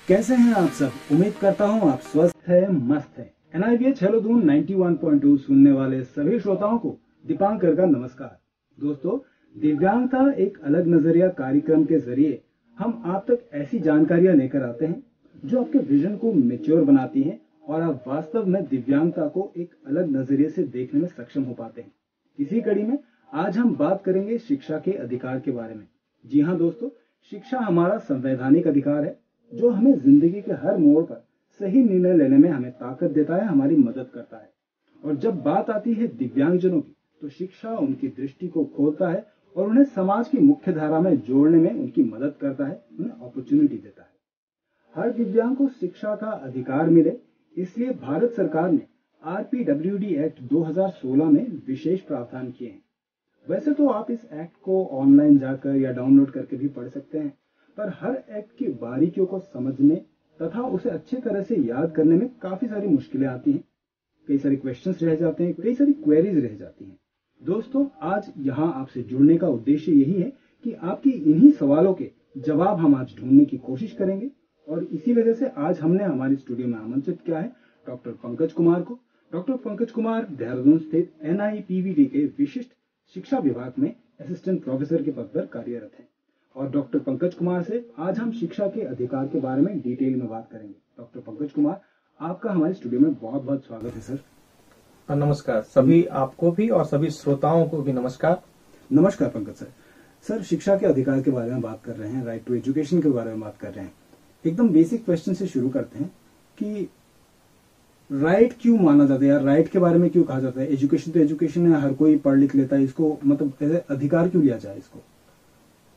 कैसे हैं आप सब? उम्मीद करता हूं आप स्वस्थ हैं, मस्त हैं। NIVH हेलो दून 91.2 सुनने वाले सभी श्रोताओं को दीपांकर का नमस्कार। दोस्तों, दिव्यांगता एक अलग नजरिया कार्यक्रम के जरिए हम आप तक ऐसी जानकारियां लेकर आते हैं जो आपके विजन को मैच्योर बनाती हैं और आप वास्तव में दिव्यांगता को एक अलग नजरिए से देखने में सक्षम हो पाते हैं। इसी कड़ी में आज हम बात करेंगे शिक्षा के अधिकार के बारे में। जी हाँ दोस्तों, शिक्षा हमारा संवैधानिक अधिकार है जो हमें जिंदगी के हर मोड़ पर सही निर्णय लेने में हमें ताकत देता है, हमारी मदद करता है। और जब बात आती है दिव्यांगजनों की, तो शिक्षा उनकी दृष्टि को खोलता है और उन्हें समाज की मुख्य धारा में जोड़ने में उनकी मदद करता है, उन्हें अपॉर्चुनिटी देता है। हर दिव्यांग को शिक्षा का अधिकार मिले, इसलिए भारत सरकार ने RPWD एक्ट 2016 में विशेष प्रावधान किए हैं। वैसे तो आप इस एक्ट को ऑनलाइन जाकर या डाउनलोड करके भी पढ़ सकते हैं, पर हर एक्ट की बारीकियों को समझने तथा उसे अच्छी तरह से याद करने में काफी सारी मुश्किलें आती हैं। कई सारे क्वेश्चंस रह जाते हैं, कई सारी क्वेरीज रह जाती हैं। दोस्तों, आज यहाँ आपसे जुड़ने का उद्देश्य यही है कि आपकी इन्हीं सवालों के जवाब हम आज ढूंढने की कोशिश करेंगे। और इसी वजह से आज हमने हमारी स्टूडियो में आमंत्रित किया है डॉक्टर पंकज कुमार को। डॉक्टर पंकज कुमार देहरादून स्थित NIPVD के विशिष्ट शिक्षा विभाग में असिस्टेंट प्रोफेसर के पद पर कार्यरत हैं। और डॉक्टर पंकज कुमार से आज हम शिक्षा के अधिकार के बारे में डिटेल में बात करेंगे। डॉक्टर पंकज कुमार, आपका हमारे स्टूडियो में बहुत बहुत स्वागत है सर। नमस्कार सभी, आपको भी और सभी श्रोताओं को भी नमस्कार। नमस्कार पंकज सर। सर, शिक्षा के अधिकार के बारे में बात कर रहे हैं, राइट टू एजुकेशन के बारे में बात कर रहे हैं। एकदम बेसिक क्वेश्चन से शुरू करते हैं कि राइट क्यों माना जाता है, यार राइट के बारे में क्यों कहा जाता है? एजुकेशन तो एजुकेशन है, हर कोई पढ़ लिख लेता है, इसको मतलब ऐसे अधिकार क्यों लिया जाए इसको?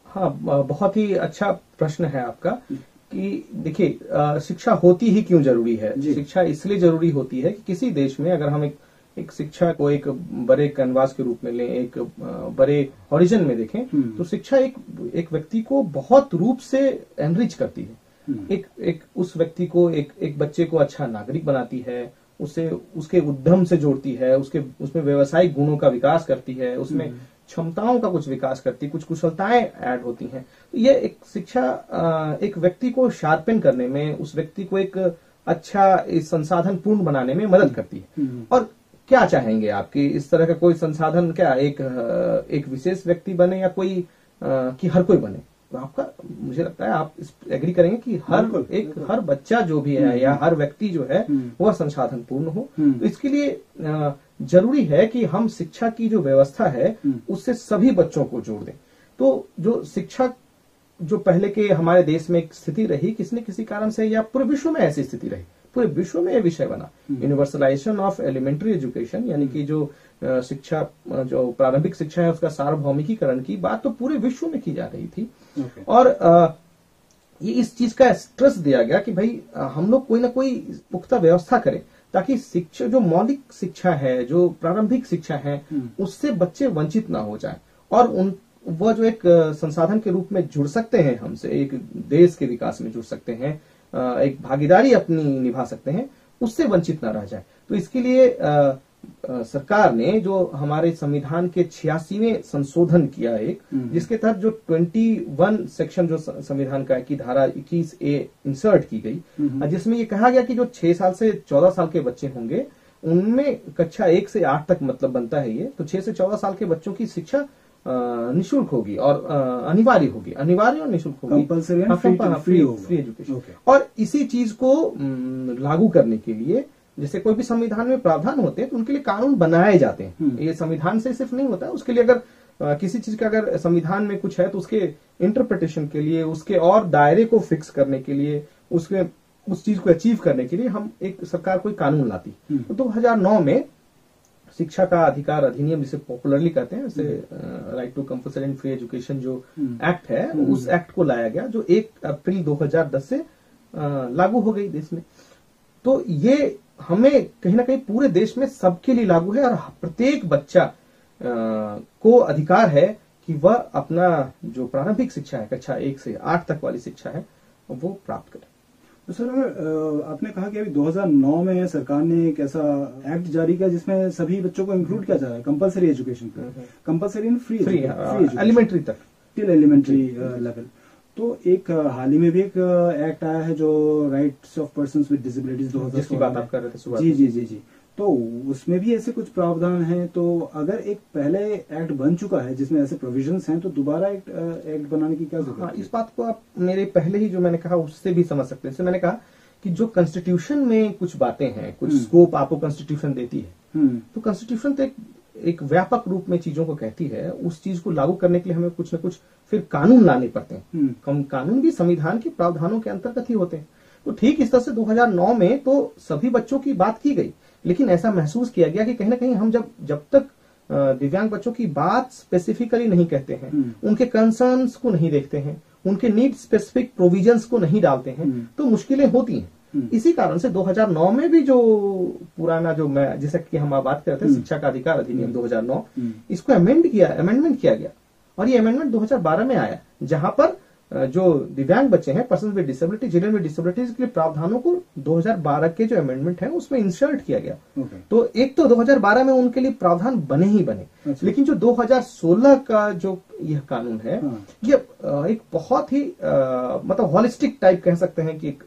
हाँ, बहुत ही अच्छा प्रश्न है आपका कि देखिए, शिक्षा होती ही क्यों जरूरी है। शिक्षा इसलिए जरूरी होती है कि किसी देश में अगर हम एक शिक्षा को एक बड़े कैनवास के रूप में लें, एक बड़े हॉरिजन में देखें, तो शिक्षा एक व्यक्ति को बहुत रूप से एनरिच करती है। एक उस व्यक्ति को एक बच्चे को अच्छा नागरिक बनाती है, उसे उसके उद्यम से जोड़ती है, उसमें व्यवसायिक गुणों का विकास करती है, उसमें क्षमताओं का कुछ विकास करती है, कुछ कुशलताएं ऐड होती हैं। तो ये एक शिक्षा एक व्यक्ति को शार्पन करने में, उस व्यक्ति को एक अच्छा संसाधन पूर्ण बनाने में मदद करती है। और क्या चाहेंगे आपकी इस तरह का कोई संसाधन, क्या एक विशेष व्यक्ति बने या कोई कि हर कोई बने? तो आपका, मुझे लगता है आप इस एग्री करेंगे कि हर बच्चा जो भी है या हर व्यक्ति जो है वह संसाधन पूर्ण हो। तो इसके लिए जरूरी है कि हम शिक्षा की जो व्यवस्था है उससे सभी बच्चों को जोड़ दें। तो जो शिक्षा जो पहले के हमारे देश में एक स्थिति रही, किसी न किसी कारण से या पूरे विश्व में ऐसी स्थिति रही, पूरे विश्व में यह विषय बना, यूनिवर्सलाइजेशन ऑफ एलिमेंट्री एजुकेशन, यानी कि जो शिक्षा, जो प्रारंभिक शिक्षा है उसका सार्वभौमिकीकरण की बात तो पूरे विश्व में की जा रही थी। और ये इस चीज का स्ट्रेस दिया गया कि भाई हम लोग कोई ना कोई पुख्ता व्यवस्था करें ताकि शिक्षा, जो मौलिक शिक्षा है, जो प्रारंभिक शिक्षा है, उससे बच्चे वंचित ना हो जाए और वह जो एक संसाधन के रूप में जुड़ सकते हैं हमसे, एक देश के विकास में जुड़ सकते हैं, एक भागीदारी अपनी निभा सकते हैं, उससे वंचित ना रह जाए। तो इसके लिए सरकार ने जो हमारे संविधान के 86वें संशोधन किया जिसके तहत जो 21 सेक्शन जो संविधान का है की धारा 21A इंसर्ट की गई, जिसमें ये कहा गया कि जो 6 साल से 14 साल के बच्चे होंगे उनमें कक्षा 1 से 8 तक मतलब बनता है ये, तो 6 से 14 साल के बच्चों की शिक्षा निःशुल्क होगी और अनिवार्य होगी, अनिवार्य और निःशुल्क होगी, फ्री एजुकेशन। और इसी चीज को लागू करने के लिए जैसे कोई भी संविधान में प्रावधान होते हैं तो उनके लिए कानून बनाए जाते हैं। ये संविधान से सिर्फ नहीं होता है, उसके लिए अगर किसी चीज का अगर संविधान में कुछ है तो उसके इंटरप्रिटेशन के लिए, उसके और दायरे को फिक्स करने के लिए, उस चीज को अचीव करने के लिए हम एक सरकार कोई कानून लाती। तो 2009 में शिक्षा का अधिकार अधिनियम, जिसे पॉपुलरली कहते हैं, जैसे right to compulsory and free education जो एक्ट है, उस एक्ट को लाया गया जो 1 अप्रैल 2010 से लागू हो गई देश में। तो ये हमें कहीं ना कहीं पूरे देश में सबके लिए लागू है और प्रत्येक बच्चा को अधिकार है कि वह अपना जो प्रारंभिक शिक्षा है, कक्षा 1 से 8 तक वाली शिक्षा है, वो प्राप्त करे। तो सर, अगर आपने कहा कि अभी 2009 में सरकार ने एक ऐसा एक्ट जारी किया जिसमें सभी बच्चों को इंक्लूड किया जा रहा है कंपल्सरी एजुकेशन पे, कंपल्सरी इन फ्री एलिमेंट्री तक, टिल एलिमेंट्री लेवल। तो एक हाल ही में भी एक एक्ट आया है जो rights of persons with disabilities 2016 जिसकी बात आप कर रहे थे सुबह। जी जी जी जी। तो उसमें भी ऐसे कुछ प्रावधान हैं, तो अगर एक पहले एक्ट बन चुका है जिसमें ऐसे प्रोविजंस हैं तो दोबारा एक्ट बनाने की क्या जरूरत हाँ, है? इस बात को आप मेरे पहले ही जो मैंने कहा उससे भी समझ सकते हैं। जैसे मैंने कहा कि जो कॉन्स्टिट्यूशन में कुछ बातें हैं, कुछ स्कोप आपको कॉन्स्टिट्यूशन देती है, तो कॉन्स्टिट्यूशन तो एक व्यापक रूप में चीजों को कहती है। उस चीज को लागू करने के लिए हमें कुछ न कुछ फिर कानून लाने पड़ते हैं। कानून भी संविधान के प्रावधानों के अंतर्गत ही होते हैं। तो ठीक इस तरह से 2009 में तो सभी बच्चों की बात की गई, लेकिन ऐसा महसूस किया गया कि कहीं ना कहीं हम जब तक दिव्यांग बच्चों की बात स्पेसिफिकली नहीं कहते हैं, उनके कंसर्न्स को नहीं देखते हैं, उनके नीड स्पेसिफिक प्रोविजंस को नहीं डालते हैं, तो मुश्किलें होती हैं। इसी कारण से 2009 में भी जो पुराना जो मैं जैसा कि हम बात करते हैं शिक्षा का अधिकार अधिनियम 2009, इसको अमेंडमेंट किया गया और ये अमेंडमेंट 2012 में आया, जहां पर जो दिव्यांग बच्चे हैं, person with disability, children with disabilities के प्रावधानों को 2012 के जो अमेंडमेंट है उसमें इंसर्ट किया गया। तो एक तो 2012 में उनके लिए प्रावधान बने ही बने, लेकिन जो 2016 का जो यह कानून है, ये एक बहुत ही मतलब हॉलिस्टिक टाइप कह सकते हैं कि एक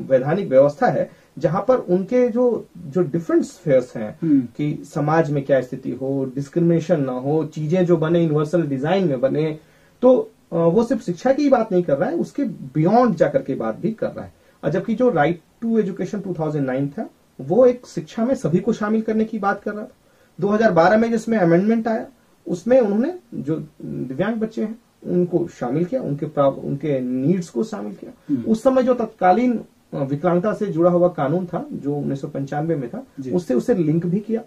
वैधानिक व्यवस्था है, जहां पर उनके जो डिफरेंट स्फेयर्स हैं कि समाज में क्या स्थिति हो, डिस्क्रिमिनेशन ना हो, चीजें जो बने यूनिवर्सल डिजाइन में बने, तो वो सिर्फ शिक्षा की बात नहीं कर रहा है, उसके बियॉन्ड जाकर के बात भी कर रहा है। और जबकि जो राइट टू एजुकेशन 2009 था, वो एक शिक्षा में सभी को शामिल करने की बात कर रहा था। 2012 में जिसमें अमेंडमेंट आया, उसमें उन्होंने जो दिव्यांग बच्चे हैं उनको शामिल किया, उनके नीड्स को शामिल किया। उस समय जो तत्कालीन विकलांगता से जुड़ा हुआ कानून था जो 1995 में था, उससे उसे लिंक भी किया।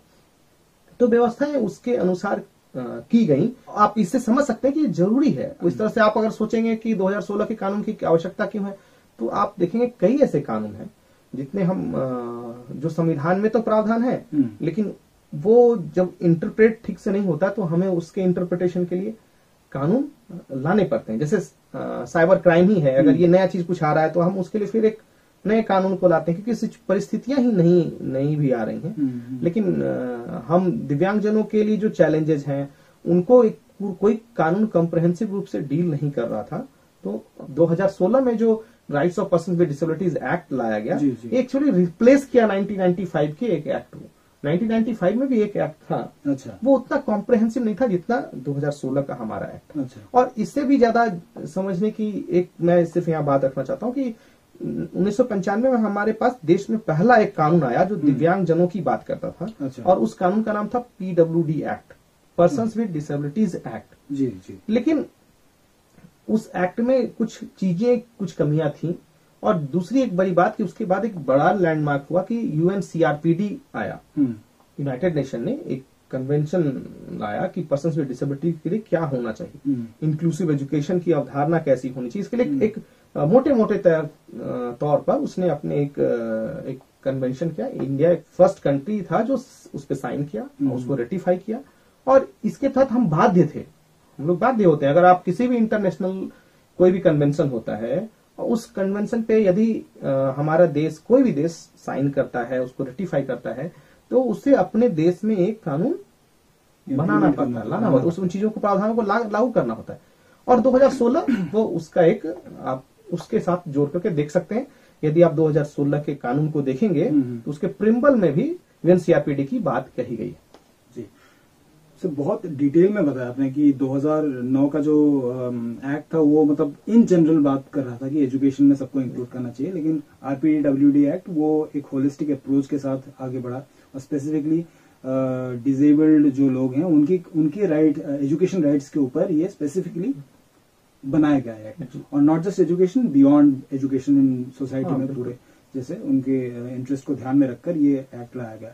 तो व्यवस्थाएं उसके अनुसार की गई। आप इससे समझ सकते हैं कि ये जरूरी है। तो इस तरह से आप अगर सोचेंगे कि 2016 के कानून की आवश्यकता क्यों है, तो आप देखेंगे कई ऐसे कानून हैं जितने हम जो संविधान में तो प्रावधान है, लेकिन वो जब इंटरप्रेट ठीक से नहीं होता तो हमें उसके इंटरप्रिटेशन के लिए कानून लाने पड़ते हैं। जैसे साइबर क्राइम ही है, अगर ये नया चीज कुछ आ रहा है तो हम उसके लिए फिर एक नए कानून को लाते हैं, क्योंकि परिस्थितियां ही नहीं भी आ रही हैं। लेकिन हम दिव्यांगजनों के लिए जो चैलेंजेस हैं उनको कोई कानून कॉम्प्रहेंसिव रूप से डील नहीं कर रहा था। तो 2016 में जो rights of person with disabilities act लाया गया, एक्चुअली रिप्लेस किया 1995 के एक एक्ट को। 1995 में भी एक एक्ट था, अच्छा, वो उतना कॉम्प्रहेंसिव नहीं था जितना 2016 का हमारा एक्ट। अच्छा। और इससे भी ज्यादा समझने की एक मैं सिर्फ यहाँ बात रखना चाहता हूँ कि 1995 में हमारे पास देश में पहला एक कानून आया जो दिव्यांग जनों की बात करता था। अच्छा। और उस कानून का नाम था PWD act, persons with disabilities act. जी जी। लेकिन उस एक्ट में कुछ चीजें, कुछ कमियां थी। और दूसरी एक बड़ी बात कि उसके बाद एक बड़ा लैंडमार्क हुआ कि UNCRPD आया, यूनाइटेड नेशन ने एक कन्वेंशन लाया कि पर्सन्स विद डिसेबिलिटी के लिए क्या होना चाहिए, इंक्लूसिव एजुकेशन की अवधारणा कैसी होनी चाहिए। इसके लिए एक मोटे तौर पर उसने अपने एक कन्वेंशन किया। इंडिया एक फर्स्ट कंट्री था जो उस पर साइन किया और उसको रेटिफाई किया। और इसके तहत हम बाध्य थे, हम लोग बाध्य होते हैं। अगर आप किसी भी इंटरनेशनल कोई भी कन्वेंशन होता है, उस कन्वेंशन पे यदि हमारा देश, कोई भी देश साइन करता है, उसको रेटिफाई करता है, तो उसे अपने देश में एक कानून बनाना पड़ता है, लाना होता है, उन चीजों को, प्रावधानों को लागू करना होता है। और 2016 वो उसका एक, आप उसके साथ जोड़ करके देख सकते हैं। यदि आप 2016 के कानून को देखेंगे तो उसके प्रिम्बल में भी UNCRPD की बात कही गई है। जी, सर बहुत डिटेल में बताया आपने कि 2009 का जो एक्ट था वो मतलब इन जनरल बात कर रहा था कि एजुकेशन में सबको इंक्लूड करना चाहिए, लेकिन RPWD एक्ट वो एक होलिस्टिक अप्रोच के साथ आगे बढ़ा और स्पेसिफिकली डिसेबल्ड जो लोग हैं उनके राइट, एजुकेशन राइट्स के ऊपर ये स्पेसिफिकली बनाया गया है। और not just education, beyond education in society में पूरे, जैसे उनके इंटरेस्ट को ध्यान में रखकर ये एक्ट लाया गया।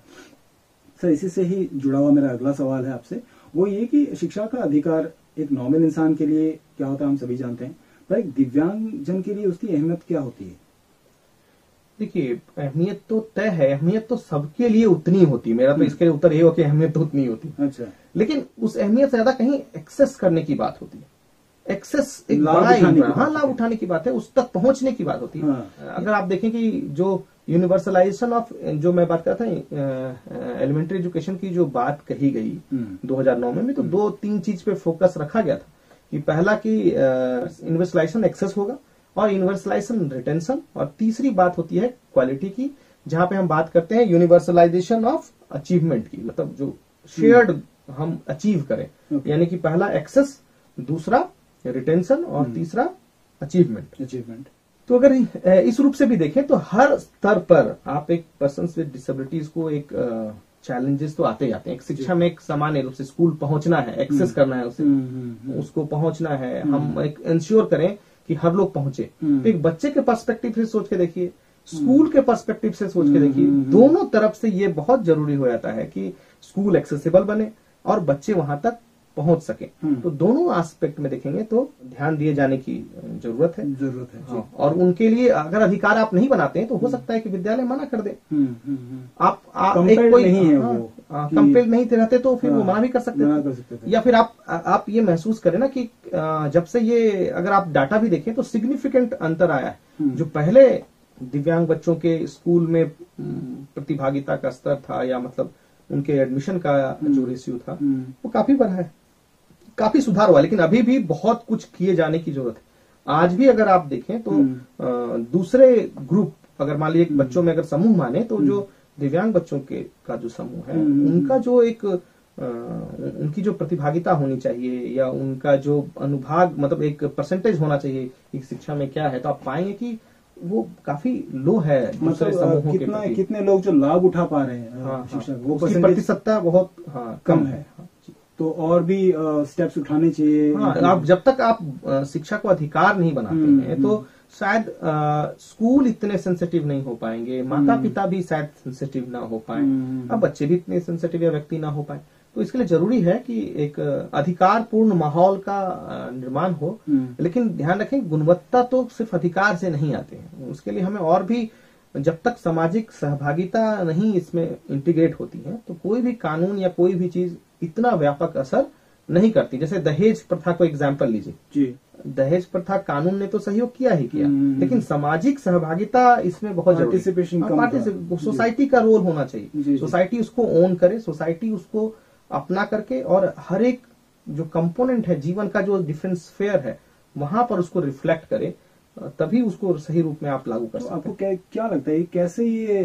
सर इसी से ही जुड़ा हुआ मेरा अगला सवाल है आपसे, वो ये कि शिक्षा का अधिकार एक नॉर्मल इंसान के लिए क्या होता है हम सभी जानते हैं, पर एक दिव्यांग जन के लिए उसकी अहमियत क्या होती है? देखिए, अहमियत तो तय है, अहमियत तो सबके लिए उतनी होती है। मेरा तो इसके उत्तर ये हो कि अहमियत तो उतनी होती है। अच्छा। लेकिन उस अहमियत से ज्यादा कहीं एक्सेस करने की बात होती है। एक्सेस एक लाभ उठाने की बात है, उस तक पहुंचने की बात होती है। अगर आप देखें कि जो यूनिवर्सलाइजेशन ऑफ, जो मैं बात करता था एलिमेंट्री एजुकेशन की जो बात कही गई 2009 में तो 2-3 चीज पे फोकस रखा गया था कि पहला कि यूनिवर्सलाइजेशन एक्सेस होगा और यूनिवर्सलाइजेशन रिटेंशन, और तीसरी बात होती है क्वालिटी की, जहां पे हम बात करते हैं यूनिवर्सलाइजेशन ऑफ अचीवमेंट की, मतलब जो शेयर्ड हम अचीव करें। यानी कि पहला एक्सेस, दूसरा रिटेंशन और तीसरा अचीवमेंट। तो अगर इस रूप से भी देखें तो हर स्तर पर आप एक पर्सन विद डिसेबिलिटीज को एक चैलेंजेस तो आते जाते हैं। एक शिक्षा में एक सामान्य रूप से स्कूल पहुंचना है, एक्सेस करना है उसे, उसको पहुंचना है, हम एक इंश्योर करें कि हर लोग पहुंचे। तो एक बच्चे के पर्सपेक्टिव से सोच के देखिए, स्कूल के पर्सपेक्टिव से सोच के देखिए, दोनों तरफ से ये बहुत जरूरी हो जाता है कि स्कूल एक्सेसिबल बने और बच्चे वहां तक पहुंच सके। तो दोनों एस्पेक्ट में देखेंगे तो ध्यान दिए जाने की जरूरत है। हाँ, और उनके लिए अगर अधिकार आप नहीं बनाते हैं तो हो सकता है कि विद्यालय मना कर दे। आप एक कोई नहीं है, वो कंपेल्ड नहीं रहते तो फिर वो मना भी कर सकते थे। या फिर आप ये महसूस करें ना कि जब से ये, अगर आप डाटा भी देखें तो सिग्निफिकेंट अंतर आया है। जो पहले दिव्यांग बच्चों के स्कूल में प्रतिभागिता का स्तर था, या मतलब उनके एडमिशन का जो रेशियो था, वो काफी बढ़ा है, काफी सुधार हुआ। लेकिन अभी भी बहुत कुछ किए जाने की जरूरत है। आज भी अगर आप देखें तो दूसरे ग्रुप, अगर मान लीजिए बच्चों में अगर समूह माने तो जो दिव्यांग बच्चों के का जो समूह है, उनका जो एक उनकी जो प्रतिभागिता होनी चाहिए, या उनका जो अनुभाग, मतलब एक परसेंटेज होना चाहिए एक शिक्षा में क्या है, तो आप पाएंगे कि वो काफी लो है। मतलब कितने लोग जो लाभ उठा पा रहे हैं शिक्षा, वो प्रतिशतता बहुत कम है। तो और भी स्टेप्स उठाने चाहिए। आप जब तक आप शिक्षा को अधिकार नहीं बनाते हैं तो शायद स्कूल इतने सेंसिटिव नहीं हो पाएंगे, माता पिता भी शायद सेंसिटिव ना हो पाए, अब बच्चे भी इतने सेंसिटिव या व्यक्ति ना हो पाए। तो इसके लिए जरूरी है कि एक अधिकारपूर्ण माहौल का निर्माण हो। लेकिन ध्यान रखें, गुणवत्ता तो सिर्फ अधिकार से नहीं आते हैं, उसके लिए हमें और भी, जब तक सामाजिक सहभागिता नहीं इसमें इंटीग्रेट होती है तो कोई भी कानून या कोई भी चीज इतना व्यापक असर नहीं करती। जैसे दहेज प्रथा को एग्जाम्पल लीजिए, दहेज प्रथा कानून ने तो सहयोग किया ही किया, लेकिन सामाजिक सहभागिता इसमें बहुत पार्टिसिपेशन, सोसाइटी का रोल होना चाहिए। सोसाइटी उसको ओन करे, सोसाइटी उसको अपना करके, और हर एक जो कंपोनेंट है जीवन का, जो डिफरेंट स्फेयर है, वहां पर उसको रिफ्लेक्ट करे, तभी उसको सही रूप में आप लागू कर सकते हैं। आपको क्या लगता है कैसे ये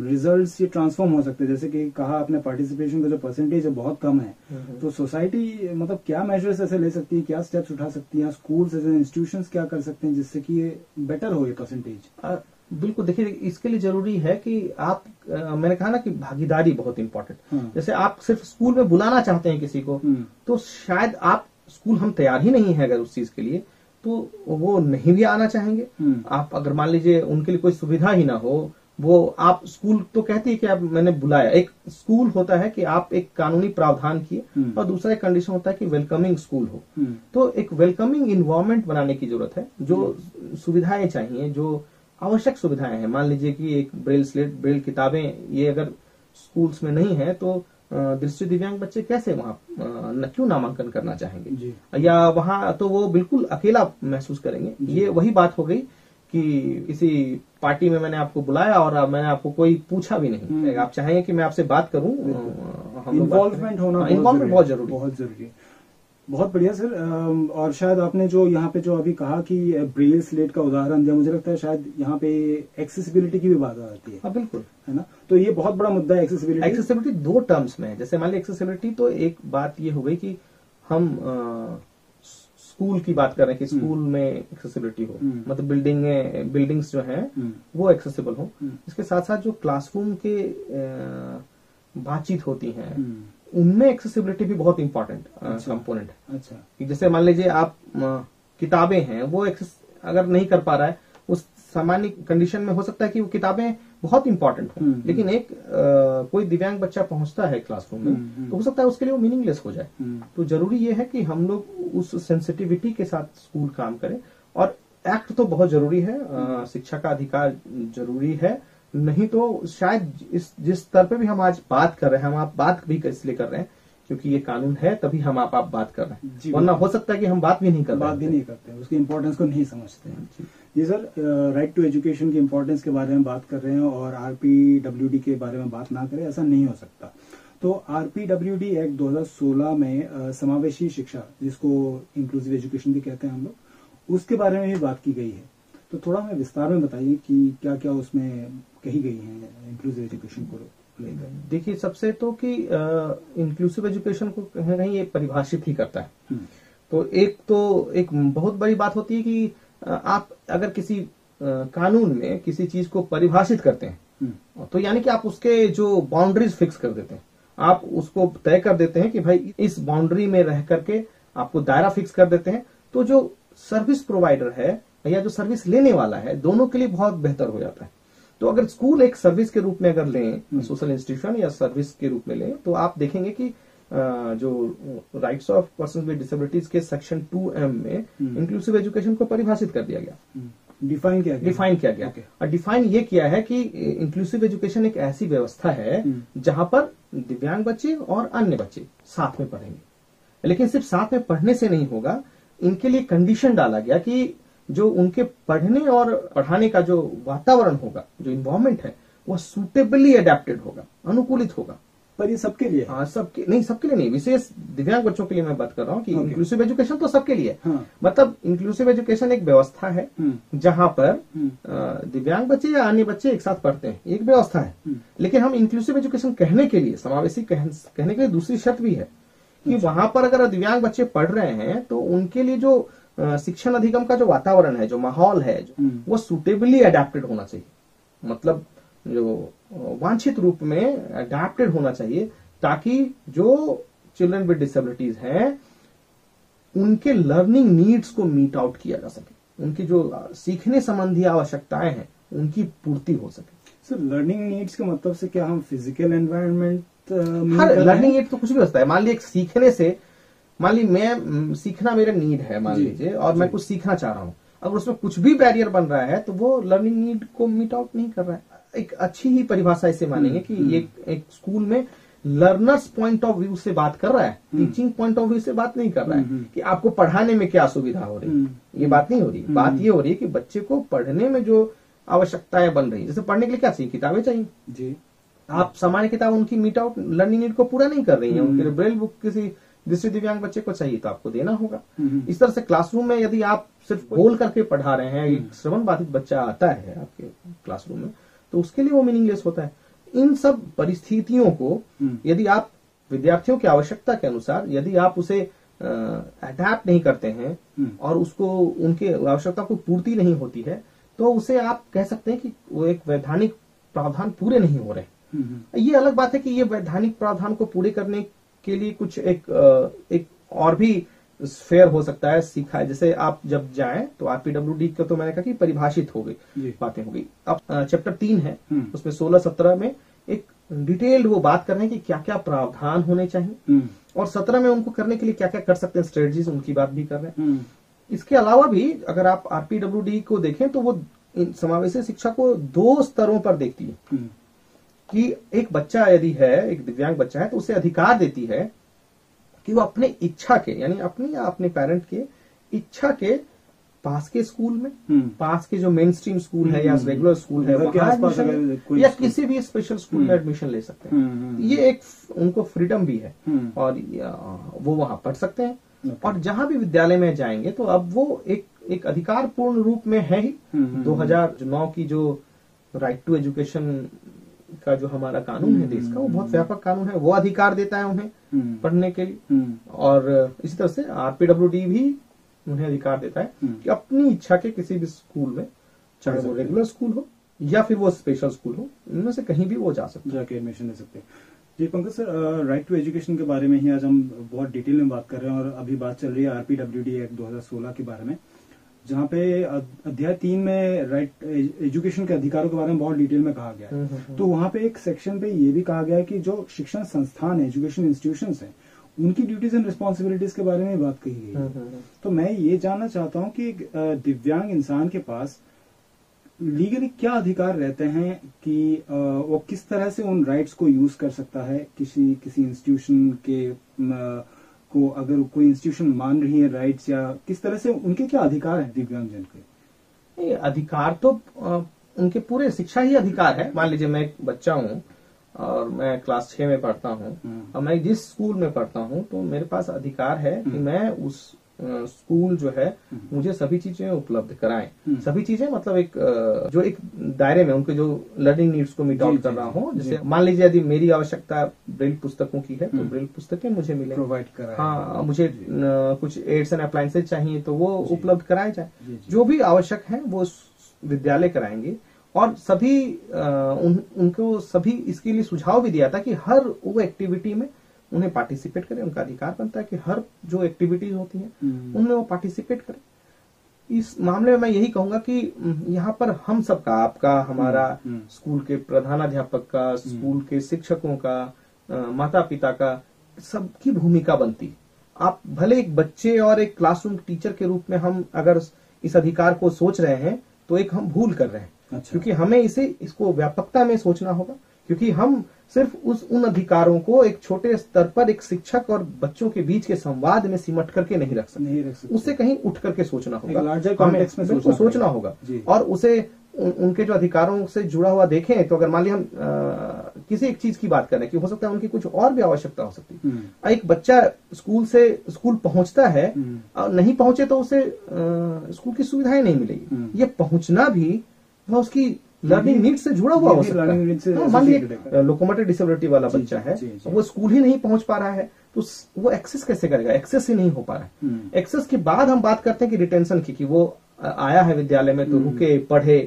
रिजल्ट्स ये ट्रांसफॉर्म हो सकते हैं? जैसे कि कहा आपने, पार्टिसिपेशन का जो परसेंटेज है बहुत कम है, तो सोसाइटी मतलब क्या मेजर्स ऐसे ले सकती है, क्या स्टेप्स उठा सकती है, स्कूल्स एज इंस्टीट्यूशंस क्या कर सकते हैं जिससे कि ये बेटर हो ये परसेंटेज? बिल्कुल, देखिए इसके लिए जरूरी है कि आप, मैंने कहा ना कि भागीदारी बहुत इंपॉर्टेंट। जैसे आप सिर्फ स्कूल में बुलाना चाहते हैं किसी को, तो शायद आप, स्कूल हम तैयार ही नहीं है अगर उस चीज के लिए, तो वो नहीं भी आना चाहेंगे। आप अगर मान लीजिए उनके लिए कोई सुविधा ही ना हो, वो आप, स्कूल तो कहती है कि आप, मैंने बुलाया, एक स्कूल होता है कि आप एक कानूनी प्रावधान किए, और दूसरा एक कंडीशन होता है कि वेलकमिंग स्कूल हो। तो एक वेलकमिंग इन्वायरमेंट बनाने की जरूरत है। जो सुविधाएं चाहिए, जो आवश्यक सुविधाएं हैं, मान लीजिए कि एक ब्रेल स्लेट, ब्रेल किताबें, ये अगर स्कूल्स में नहीं है तो दृष्टि दिव्यांग बच्चे कैसे वहां क्यों नामांकन करना चाहेंगे, या वहां तो वो बिल्कुल अकेला महसूस करेंगे। ये वही बात हो गई कि किसी पार्टी में मैंने आपको बुलाया और मैंने आपको कोई पूछा भी नहीं, आप चाहेंगे कि मैं आपसे बात करूं, इन्वॉल्वमेंट होना, इन्वॉल्वमेंट बहुत जरूरी है। बहुत बढ़िया सर। और शायद आपने जो यहाँ पे जो अभी कहा कि ब्रेल स्लेट का उदाहरण दिया, मुझे लगता है शायद यहाँ पे एक्सेसिबिलिटी की भी बात आती है। हाँ बिल्कुल, है ना? तो ये बहुत बड़ा मुद्दा है एक्सेसिबिलिटी। एक्सेसिबिलिटी दो टर्म्स में है। जैसे मान लीजिए एक्सेसिबिलिटी, तो एक बात ये हो गई कि हम स्कूल की बात कर रहे हैं कि स्कूल में एक्सेसिबिलिटी हो, मतलब बिल्डिंग्स जो हैं वो एक्सेसिबल हो। इसके साथ साथ जो क्लासरूम के बातचीत होती हैं, उनमें एक्सेसिबिलिटी भी बहुत इंपॉर्टेंट कंपोनेंट है। अच्छा, जैसे मान लीजिए आप किताबें हैं, वो अगर नहीं कर पा रहा है, उस सामान्य कंडीशन में हो सकता है कि वो किताबें बहुत इंपॉर्टेंट हो, लेकिन एक कोई दिव्यांग बच्चा पहुंचता है क्लासरूम में, तो हो सकता है उसके लिए वो मीनिंगलेस हो जाए। तो जरूरी ये है कि हम लोग उस सेंसिटिविटी के साथ स्कूल काम करें। और एक्ट तो बहुत जरूरी है, शिक्षा का अधिकार जरूरी है, नहीं तो शायद जिस स्तर पे भी हम आज बात कर रहे हैं, हम आप बात भी इसलिए कर रहे हैं क्योंकि ये कानून है, तभी हम आप बात कर रहे हैं, वरना हो सकता है कि हम बात भी नहीं करते, उसकी इंपॉर्टेंस को नहीं समझते हैं। जी सर, राइट टू एजुकेशन की इंपॉर्टेंस के बारे में बात कर रहे हैं और RPWD के बारे में बात ना करें, ऐसा नहीं हो सकता। तो RPWD एक्ट 2016 में समावेशी शिक्षा, जिसको इंक्लूसिव एजुकेशन भी कहते हैं हम लोग, उसके बारे में भी बात की गई है। तो थोड़ा हमें विस्तार में बताइए कि क्या क्या उसमें कही गई है इंक्लूसिव एजुकेशन को लेकर। देखिए, सबसे तो कि इंक्लूसिव एजुकेशन को कहीं ना कहीं ये परिभाषित ही करता है। तो एक बहुत बड़ी बात होती है कि आप अगर किसी कानून में किसी चीज को परिभाषित करते हैं तो यानी कि आप उसके जो बाउंड्रीज फिक्स कर देते हैं, आप उसको तय कर देते हैं कि भाई इस बाउंड्री में रह करके आपको दायरा फिक्स कर देते हैं। तो जो सर्विस प्रोवाइडर है या जो सर्विस लेने वाला है, दोनों के लिए बहुत बेहतर हो जाता है। तो अगर स्कूल एक सर्विस के रूप में अगर लें, सोशल इंस्टीट्यूशन या सर्विस के रूप में लें, तो आप देखेंगे कि जो rights of person with disabilities के सेक्शन 2M में इंक्लूसिव एजुकेशन को परिभाषित कर दिया गया, डिफाइन किया गया। और डिफाइन ये किया है कि इंक्लूसिव एजुकेशन एक ऐसी व्यवस्था है जहां पर दिव्यांग बच्चे और अन्य बच्चे साथ में पढ़ेंगे। लेकिन सिर्फ साथ में पढ़ने से नहीं होगा, इनके लिए कंडीशन डाला गया कि जो उनके पढ़ने और पढ़ाने का जो वातावरण होगा, जो इन्वायरमेंट है, वह सुटेबली अडेप्टेड होगा, अनुकूलित होगा। पर ये सबके लिए? हाँ, सबके लिए नहीं, विशेष दिव्यांग बच्चों के लिए मैं बात कर रहा हूँ कि इंक्लूसिव एजुकेशन तो सबके लिए। हाँ। मतलब इंक्लूसिव एजुकेशन एक व्यवस्था है जहां पर दिव्यांग बच्चे या अन्य बच्चे एक साथ पढ़ते हैं, एक व्यवस्था है। लेकिन हम इंक्लूसिव एजुकेशन कहने के लिए, समावेशी कहने के लिए दूसरी शर्त भी है कि वहां पर अगर दिव्यांग बच्चे पढ़ रहे हैं तो उनके लिए जो शिक्षण अधिगम का जो वातावरण है, जो माहौल है, वो सुटेबली अडेप्टेड होना चाहिए। मतलब जो वांछित रूप में अडेप्टेड होना चाहिए, ताकि जो चिल्ड्रन विद डिसेबिलिटीज हैं उनके लर्निंग नीड्स को मीट आउट किया जा सके, उनकी जो सीखने संबंधी आवश्यकताएं हैं उनकी पूर्ति हो सके। सर, लर्निंग नीड्स के मतलब से क्या हम फिजिकल एनवायरनमेंट? लर्निंग नीड तो कुछ भी होता है। मान लीजिए सीखने से, मान ली मैं सीखना मेरा नीड है, मान लीजिए, और मैं कुछ सीखना चाह रहा हूं, अगर उसमें कुछ भी बैरियर बन रहा है तो वो लर्निंग नीड को मीट आउट नहीं कर रहा है। एक अच्छी ही परिभाषा इसे मानेंगे कि ये एक स्कूल में लर्नर्स पॉइंट ऑफ व्यू से बात कर रहा है, टीचिंग पॉइंट ऑफ व्यू से बात नहीं कर रहा है कि आपको पढ़ाने में क्या सुविधा हो रही है, ये बात नहीं हो रही। बात ये हो रही है कि बच्चे को पढ़ने में जो आवश्यकताएं बन रही है, जैसे पढ़ने के लिए क्या चाहिए, किताबें चाहिए जी। आप सामान्य किताब उनकी मीट आउट लर्निंग नीड को पूरा नहीं कर रही है, उनके लिए ब्रेल बुक किसी दृष्टि दिव्यांग बच्चे को चाहिए तो आपको देना होगा। इस तरह से क्लासरूम में यदि आप सिर्फ बोल करके पढ़ा रहे हैं, एक श्रवण बाधित बच्चा आता है आपके क्लासरूम में, तो उसके लिए वो मीनिंगलेस होता है। इन सब परिस्थितियों को यदि आप विद्यार्थियों की आवश्यकता के अनुसार यदि आप उसे अडैप्ट नहीं करते हैं और उसको उनके आवश्यकता को पूर्ति नहीं होती है, तो उसे आप कह सकते हैं कि वो एक वैधानिक प्रावधान पूरे नहीं हो रहे। ये अलग बात है कि ये वैधानिक प्रावधान को पूरे करने के लिए कुछ एक और भी फेयर हो सकता है, सीखा है। जैसे आप जब जाएं तो RPWD का तो मैंने कहा कि परिभाषित हो गई, बातें हो गई। अब चैप्टर 3 है, उसमें 16-17 में एक डिटेल्ड वो बात कर रहे हैं कि क्या क्या प्रावधान होने चाहिए, और 17 में उनको करने के लिए क्या क्या कर सकते हैं, स्ट्रेटजीज, उनकी बात भी कर रहे हैं। इसके अलावा भी अगर आप RPWD को देखें तो वो समावेशी शिक्षा को 2 स्तरों पर देखती है कि एक बच्चा यदि है, एक दिव्यांग बच्चा है, तो उसे अधिकार देती है कि वो अपने इच्छा के, यानी अपनी या अपने पेरेंट के इच्छा के पास के स्कूल में, पास के जो मेन स्ट्रीम स्कूल है या रेगुलर स्कूल है वहां या किसी भी स्पेशल स्कूल में एडमिशन ले सकते हैं। ये एक उनको फ्रीडम भी है और वो वहां पढ़ सकते हैं। और जहां भी विद्यालय में जाएंगे तो अब वो एक अधिकार पूर्ण रूप में है ही। 2009 की जो राइट टू एजुकेशन का जो हमारा कानून है देश का, वो बहुत व्यापक कानून है, वो अधिकार देता है उन्हें पढ़ने के लिए। और इसी तरह से RPWD भी उन्हें अधिकार देता है कि अपनी इच्छा के किसी भी स्कूल में, चाहे वो रेगुलर स्कूल हो या फिर वो स्पेशल स्कूल हो, इनमें से कहीं भी वो जा सकते हैं, जाके एडमिशन ले सकते हैं। जी Pankaj sir, right to education के बारे में ही आज हम बहुत डिटेल में बात कर रहे हैं, और अभी बात चल रही है RPWD एक्ट 2016 के बारे में, जहाँ पे अध्याय 3 में राइट एजुकेशन के अधिकारों के बारे में बहुत डिटेल में कहा गया है। तो वहाँ पे एक सेक्शन पे ये भी कहा गया है कि जो शिक्षण संस्थान है, एजुकेशन इंस्टीट्यूशंस हैं, उनकी ड्यूटीज एंड रिस्पॉन्सिबिलिटीज के बारे में बात कही गई है। तो मैं ये जानना चाहता हूँ कि दिव्यांग इंसान के पास लीगली क्या अधिकार रहते हैं कि वो किस तरह से उन राइट्स को यूज कर सकता है किसी इंस्टीट्यूशन के को, अगर कोई इंस्टीट्यूशन मान रही है राइट्स, या किस तरह से उनके क्या अधिकार है दिव्यांगजन के? अधिकार तो उनके पूरे शिक्षा ही अधिकार है। मान लीजिए मैं एक बच्चा हूँ और मैं क्लास 6 में पढ़ता हूँ और मैं जिस स्कूल में पढ़ता हूँ तो मेरे पास अधिकार है कि मैं उस स्कूल जो है मुझे सभी चीजें उपलब्ध कराएं। सभी चीजें मतलब एक जो एक दायरे में उनके जो लर्निंग नीड्स को मीट आउट कर रहा हूँ। जैसे मान लीजिए यदि मेरी आवश्यकता ब्रेल पुस्तकों की है तो ब्रेल पुस्तकें मुझे मिले, प्रोवाइड कराएं। हाँ, मुझे कुछ एड्स एंड अप्लायंसेज चाहिए तो वो उपलब्ध कराए जाए। जो भी आवश्यक है वो विद्यालय कराएंगे। और सभी उनको सभी इसके लिए सुझाव भी दिया था कि हर वो एक्टिविटी में उन्हें पार्टिसिपेट करें। उनका अधिकार बनता है कि हर जो एक्टिविटीज होती हैं उनमें वो पार्टिसिपेट करें। इस मामले में मैं यही कहूंगा कि यहाँ पर हम सबका, आपका, हमारा, स्कूल के प्रधानाध्यापक का, स्कूल के शिक्षकों का, माता पिता का, सबकी भूमिका बनती। आप भले एक बच्चे और एक क्लासरूम टीचर के रूप में हम अगर इस अधिकार को सोच रहे हैं तो एक हम भूल कर रहे हैं। अच्छा। क्योंकि हमें इसको व्यापकता में सोचना होगा, क्योंकि हम सिर्फ उन अधिकारों को एक छोटे स्तर पर एक शिक्षक और बच्चों के बीच के संवाद में सिमट करके नहीं रख सकते। उससे कहीं उठ करके सोचना होगा, लार्जर कॉन्टेक्स्ट में सोचना होगा। और उसे उनके जो अधिकारों से जुड़ा हुआ देखें तो अगर मान लिया हम किसी एक चीज की बात करें कि हो सकता है उनकी कुछ और भी आवश्यकता हो सकती है। एक बच्चा स्कूल पहुंचता है और नहीं पहुंचे तो उसे स्कूल की सुविधाएं नहीं मिलेगी। ये पहुंचना भी उसकी लर्निंग नीड से जुड़ा हुआ हो सकता है। मान लीजिए लोकोमोटर डिसेबिलिटी वाला बच्चा है, वो स्कूल ही नहीं पहुंच पा रहा है तो वो एक्सेस कैसे करेगा? एक्सेस ही नहीं हो पा रहा है। एक्सेस के बाद हम बात करते हैं कि रिटेंशन की, कि वो आया है विद्यालय में तो रुके, पढ़े,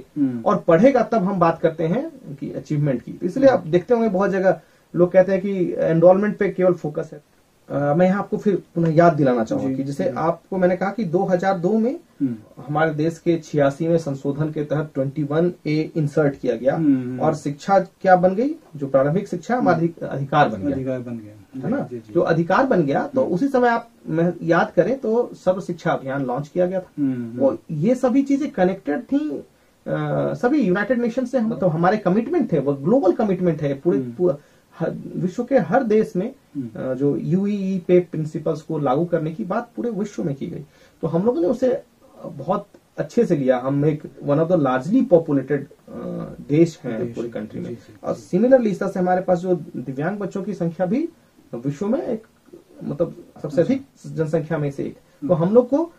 और पढ़ेगा तब हम बात करते हैं कि अचीवमेंट की। इसलिए आप देखते होंगे बहुत जगह लोग कहते हैं कि एनरोलमेंट पे केवल फोकस है। मैं यहाँ आपको फिर पुनः याद दिलाना चाहूंगा कि जैसे आपको मैंने कहा कि 2002 में हमारे देश के 86वें संशोधन के तहत 21A इंसर्ट किया गया और शिक्षा क्या बन गई? जो प्रारंभिक शिक्षा अधिकार बन गया, है ना? जो अधिकार बन गया तो उसी समय आप याद करें तो सर्व शिक्षा अभियान लॉन्च किया गया था। वो ये सभी चीजें कनेक्टेड थी, सभी यूनाइटेड नेशन से, मतलब हमारे कमिटमेंट थे, वो ग्लोबल कमिटमेंट है। पूरे विश्व के हर देश में जो UEE प्रिंसिपल्स को लागू करने की बात पूरे विश्व में की गई। तो हम लोगों ने उसे बहुत अच्छे से लिया। हम एक one of the largely populated देश हैं पूरी कंट्री में। और सिमिलरली इस तरह से हमारे पास जो दिव्यांग बच्चों की संख्या भी विश्व में एक मतलब सबसे अधिक जनसंख्या में से एक। तो हम लोग को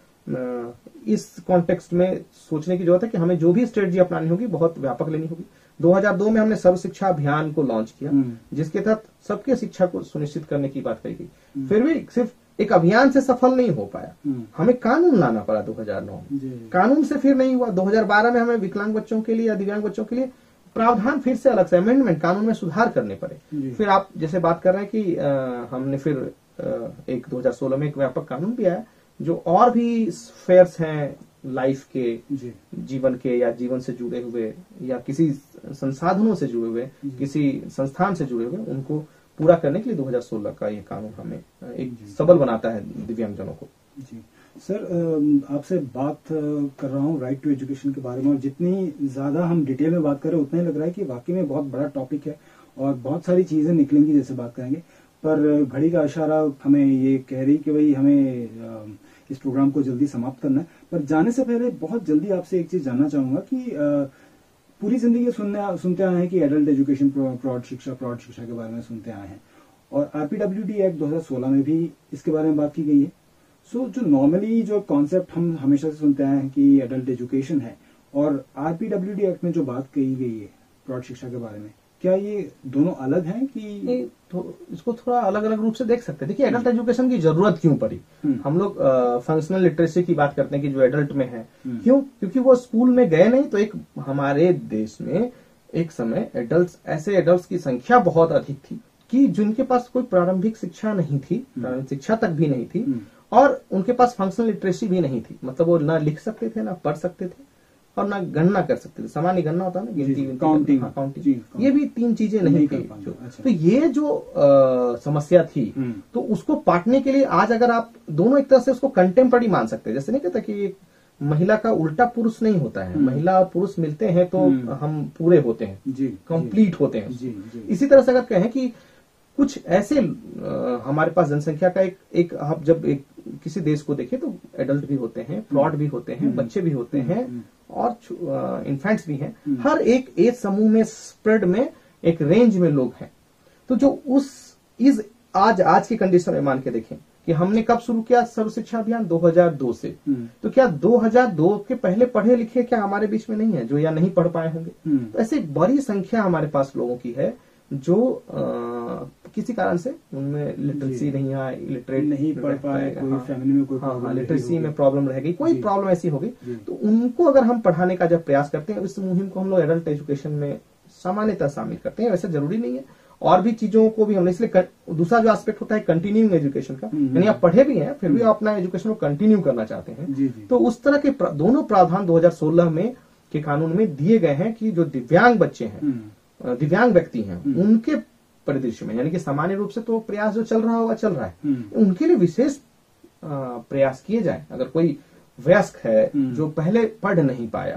इस कॉन्टेक्स्ट में सोचने की जरूरत है कि हमें जो भी स्ट्रेटजी अपनानी होगी बहुत व्यापक लेनी होगी। 2002 में हमने सर्व शिक्षा अभियान को लॉन्च किया, जिसके तहत सबके शिक्षा को सुनिश्चित करने की बात कही गई। फिर भी सिर्फ एक अभियान से सफल नहीं हो पाया, हमें कानून लाना पड़ा 2009 में। कानून से फिर नहीं हुआ। 2012 में हमें विकलांग बच्चों के लिए या दिव्यांग बच्चों के लिए प्रावधान फिर से अलग से अमेंडमेंट, कानून में सुधार करने पड़े। फिर आप जैसे बात कर रहे हैं कि हमने फिर एक 2016 में एक व्यापक कानून भी आया जो और भी स्फेयर्स हैं लाइफ के, जीवन के, या जीवन से जुड़े हुए या किसी संसाधनों से जुड़े हुए, किसी संस्थान से जुड़े हुए, उनको पूरा करने के लिए 2016 का ये कानून हमें एक सबल बनाता है दिव्यांगजनों को। जी सर, आपसे बात कर रहा हूँ राइट टू एजुकेशन के बारे में, और जितनी ज्यादा हम डिटेल में बात कर रहे हैं उतना ही लग रहा है कि वाकई में बहुत बड़ा टॉपिक है और बहुत सारी चीजें निकलेंगी जैसे बात करेंगे। पर घड़ी का इशारा हमें ये कह रही कि भाई हमें इस प्रोग्राम को जल्दी समाप्त करना है। पर जाने से पहले बहुत जल्दी आपसे एक चीज जानना चाहूंगा कि पूरी जिंदगी सुनते आए हैं कि एडल्ट एजुकेशन, प्रौढ़ शिक्षा के बारे में सुनते आए हैं, और RPWD एक्ट 2016 में भी इसके बारे में बात की गई है। सो जो नॉर्मली जो कॉन्सेप्ट हम हमेशा से सुनते आए हैं कि एडल्ट एजुकेशन है, और RPWD एक्ट में जो बात कही गई है प्रौढ़ शिक्षा के बारे में, क्या ये दोनों अलग हैं कि तो इसको थोड़ा अलग अलग रूप से देख सकते हैं। देखिए, एडल्ट एजुकेशन की जरूरत क्यों पड़ी? हम लोग फंक्शनल लिटरेसी की बात करते हैं कि जो एडल्ट में है, क्यों? क्योंकि वो स्कूल में गए नहीं। तो एक हमारे देश में एक समय ऐसे एडल्ट्स की संख्या बहुत अधिक थी कि जिनके पास कोई प्रारंभिक शिक्षा नहीं थी, प्रारंभिक शिक्षा तक भी नहीं थी, और उनके पास फंक्शनल लिटरेसी भी नहीं थी। मतलब वो ना लिख सकते थे, ना पढ़ सकते थे, और ना गणना कर सकते थे। सामान्य गणना होता है ना, गिनती, काउंटिंग, ये भी तीन चीजें नहीं थी। तो ये जो समस्या थी, तो उसको पाटने के लिए आज अगर आप दोनों एक तरह से उसको कंटेम्पररी मान सकते हैं। जैसे नहीं कहता कि महिला का उल्टा पुरुष नहीं होता है, महिला और पुरुष मिलते हैं तो हम पूरे होते हैं, कंप्लीट होते हैं। इसी तरह से अगर कहें कि कुछ ऐसे हमारे पास जनसंख्या का एक आप जब किसी देश को देखें तो एडल्ट भी होते हैं, प्रौढ़ भी होते हैं, बच्चे भी होते हैं, और इन्फेंट्स भी हैं। हर एक एज समूह में, स्प्रेड में, एक रेंज में लोग हैं। तो जो आज की कंडीशन में मान के देखें कि हमने कब शुरू किया सर्व शिक्षा अभियान 2002 से, तो क्या 2002 के पहले पढ़े लिखे क्या हमारे बीच में नहीं है जो या नहीं पढ़ पाए होंगे? तो ऐसी बड़ी संख्या हमारे पास लोगों की है जो किसी कारण से उनमें लिटरेसी नहीं है, इलिटरेट नहीं पढ़ पाए, कोई फैमिली में कोई लिटरेसी में प्रॉब्लम रहेगी, कोई प्रॉब्लम ऐसी होगी, तो उनको अगर हम पढ़ाने का जब प्रयास करते हैं, इस मुहिम को हम लोग एडल्ट एजुकेशन में सामान्यतः शामिल करते हैं। वैसे जरूरी नहीं है, और भी चीजों को भी हमने, इसलिए दूसरा जो एस्पेक्ट होता है कंटिन्यूइंग एजुकेशन का, यानी आप पढ़े भी हैं फिर भी आप अपना एजुकेशन को कंटिन्यू करना चाहते हैं, तो उस तरह के दोनों प्रावधान 2016 में के कानून में दिए गए हैं कि जो दिव्यांग बच्चे हैं, दिव्यांग व्यक्ति हैं, उनके परिदृश्य में, यानी कि सामान्य रूप से तो प्रयास जो चल रहा होगा चल रहा है, उनके लिए विशेष प्रयास किए जाए। अगर कोई वयस्क है जो पहले पढ़ नहीं पाया,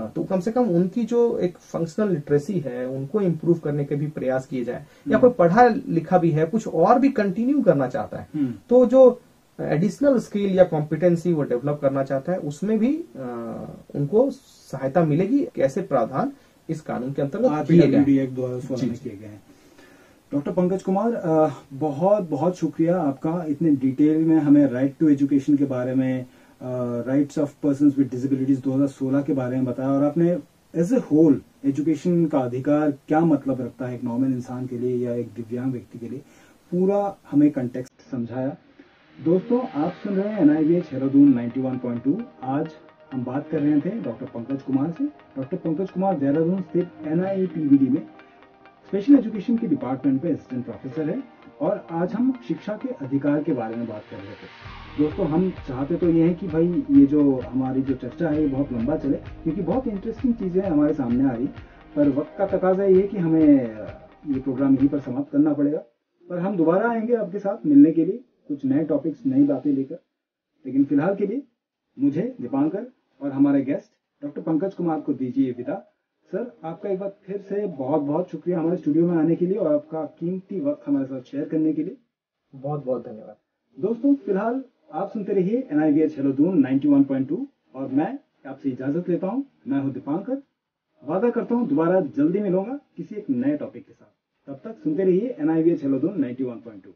तो कम से कम उनकी जो एक फंक्शनल लिटरेसी है उनको इम्प्रूव करने के भी प्रयास किए जाए, या कोई पढ़ा लिखा भी है कुछ और भी कंटिन्यू करना चाहता है, तो जो एडिशनल स्किल या कॉम्पिटेंसी वो डेवलप करना चाहता है, उसमें भी उनको सहायता मिलेगी। कैसे प्रावधान इस कानून के अंतर्गत किए गए हैं। डॉक्टर पंकज कुमार, बहुत बहुत शुक्रिया आपका, इतने डिटेल में हमें राइट टू एजुकेशन के बारे में, rights of persons with disabilities 2016 के बारे में बताया, और आपने एज ए होल एजुकेशन का अधिकार क्या मतलब रखता है एक नॉर्मल इंसान के लिए या एक दिव्यांग व्यक्ति के लिए, पूरा हमें कंटेक्स्ट समझाया। दोस्तों, आप सुन रहे हैं NIVH देहरादून 91.2। आज हम बात कर रहे थे डॉक्टर पंकज कुमार से। डॉक्टर पंकज कुमार देहरादून स्थित NIPBD में स्पेशल एजुकेशन के डिपार्टमेंट में असिस्टेंट प्रोफेसर है, और आज हम शिक्षा के अधिकार के बारे में बात कर रहे थे। दोस्तों, हम चाहते तो ये है कि भाई ये जो हमारी जो चर्चा है ये बहुत लंबा चले, क्योंकि बहुत इंटरेस्टिंग चीजें हमारे सामने आ रही, पर वक्त का तकाजा ये है कि हमें ये प्रोग्राम यहीं पर समाप्त करना पड़ेगा। पर हम दोबारा आएंगे आपके साथ मिलने के लिए, कुछ नए टॉपिक्स, नई बातें लेकर। लेकिन फिलहाल के लिए मुझे, दीपांकर और हमारे गेस्ट डॉक्टर पंकज कुमार को दीजिए विदा। सर, आपका एक बार फिर से बहुत बहुत शुक्रिया हमारे स्टूडियो में आने के लिए और आपका कीमती वक्त हमारे साथ शेयर करने के लिए। बहुत बहुत धन्यवाद। दोस्तों, फिलहाल आप सुनते रहिए NIVH देहरादून 91.2, और मैं आपसे इजाजत लेता हूं। मैं हूं दीपांकर, वादा करता हूं दोबारा जल्दी मिलूंगा किसी एक नए टॉपिक के साथ। तब तक सुनते रहिए NIVH देहरादून 91.2।